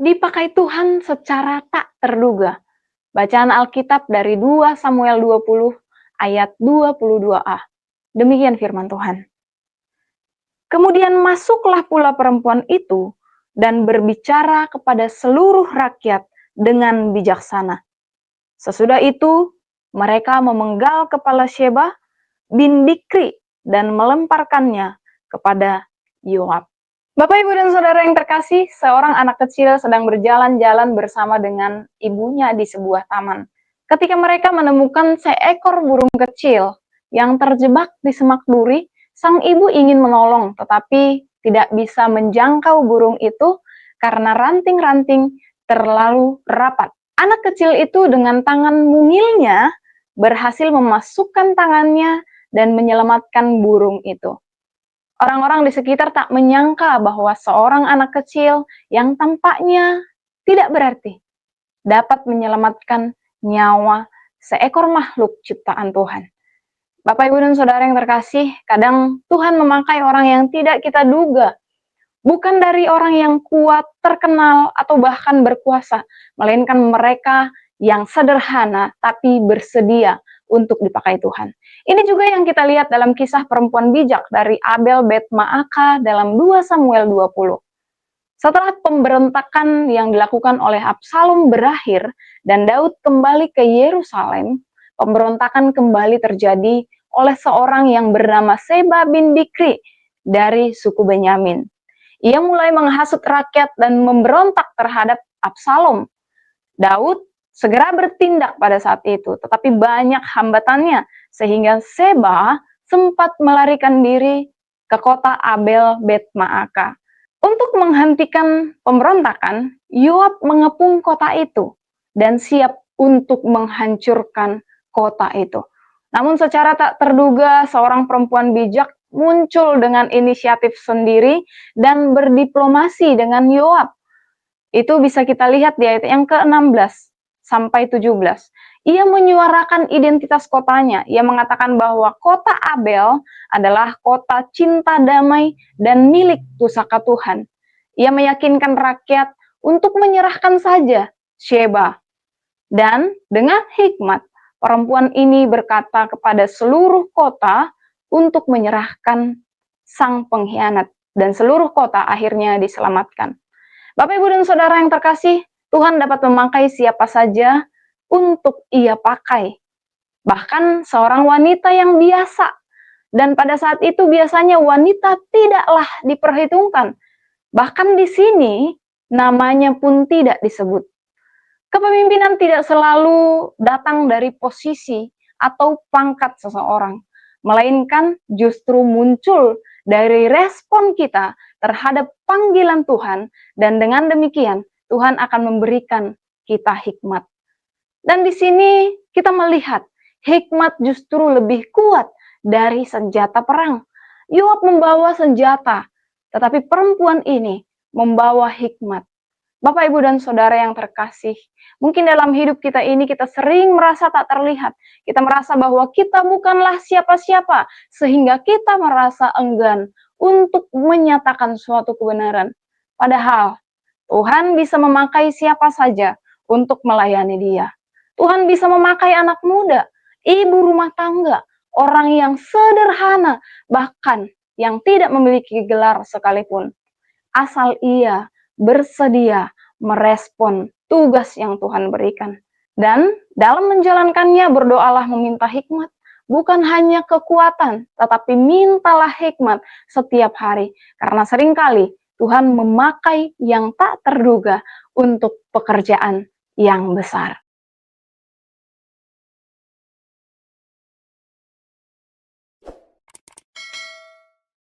dipakai Tuhan secara tak terduga. Bacaan Alkitab dari 2 Samuel 20 ayat 22a. Demikian firman Tuhan. Kemudian masuklah pula perempuan itu dan berbicara kepada seluruh rakyat dengan bijaksana. Sesudah itu, mereka memenggal kepala Sheba bin Bikri dan melemparkannya kepada Yoab. Bapak, Ibu, dan Saudara yang terkasih, seorang anak kecil sedang berjalan-jalan bersama dengan ibunya di sebuah taman. Ketika mereka menemukan seekor burung kecil yang terjebak di semak duri, sang ibu ingin menolong, tetapi tidak bisa menjangkau burung itu karena ranting-ranting terlalu rapat. Anak kecil itu dengan tangan mungilnya berhasil memasukkan tangannya dan menyelamatkan burung itu. Orang-orang di sekitar tak menyangka bahwa seorang anak kecil yang tampaknya tidak berarti dapat menyelamatkan nyawa seekor makhluk ciptaan Tuhan. Bapak, Ibu, dan Saudara yang terkasih, kadang Tuhan memakai orang yang tidak kita duga. Bukan dari orang yang kuat, terkenal, atau bahkan berkuasa, melainkan mereka yang sederhana tapi bersedia untuk dipakai Tuhan. Ini juga yang kita lihat dalam kisah perempuan bijak dari Abel Bet Maaka dalam 2 Samuel 20. Setelah pemberontakan yang dilakukan oleh Absalom berakhir dan Daud kembali ke Yerusalem, pemberontakan kembali terjadi oleh seorang yang bernama Sheba bin Bikri dari suku Benyamin. Ia mulai menghasut rakyat dan memberontak terhadap Absalom. Daud segera bertindak pada saat itu, tetapi banyak hambatannya, sehingga Sheba sempat melarikan diri ke kota Abel Bet Maaka. Untuk menghentikan pemberontakan, Yoab mengepung kota itu dan siap untuk menghancurkan kota itu. Namun secara tak terduga, seorang perempuan bijak muncul dengan inisiatif sendiri dan berdiplomasi dengan Yoab. Itu bisa kita lihat di ayat yang ke-16 sampai 17. Ia menyuarakan identitas kotanya. Ia mengatakan bahwa kota Abel adalah kota cinta damai dan milik pusaka Tuhan. Ia meyakinkan rakyat untuk menyerahkan saja Sheba. Dan dengan hikmat, perempuan ini berkata kepada seluruh kota untuk menyerahkan sang pengkhianat. Dan seluruh kota akhirnya diselamatkan. Bapak, Ibu, dan Saudara yang terkasih, Tuhan dapat memakai siapa saja untuk Ia pakai. Bahkan seorang wanita yang biasa. Dan pada saat itu biasanya wanita tidaklah diperhitungkan. Bahkan di sini namanya pun tidak disebut. Kepemimpinan tidak selalu datang dari posisi atau pangkat seseorang, melainkan justru muncul dari respon kita terhadap panggilan Tuhan, dan dengan demikian Tuhan akan memberikan kita hikmat. Dan di sini kita melihat hikmat justru lebih kuat dari senjata perang. Yoab membawa senjata, tetapi perempuan ini membawa hikmat. Bapak, Ibu, dan Saudara yang terkasih, mungkin dalam hidup kita ini kita sering merasa tak terlihat. Kita merasa bahwa kita bukanlah siapa-siapa, sehingga kita merasa enggan untuk menyatakan suatu kebenaran. Padahal Tuhan bisa memakai siapa saja untuk melayani Dia. Tuhan bisa memakai anak muda, ibu rumah tangga, orang yang sederhana, bahkan yang tidak memiliki gelar sekalipun. Asal ia bersedia merespon tugas yang Tuhan berikan. Dan dalam menjalankannya berdoalah meminta hikmat. Bukan hanya kekuatan, tetapi mintalah hikmat setiap hari. Karena seringkali Tuhan memakai yang tak terduga untuk pekerjaan yang besar.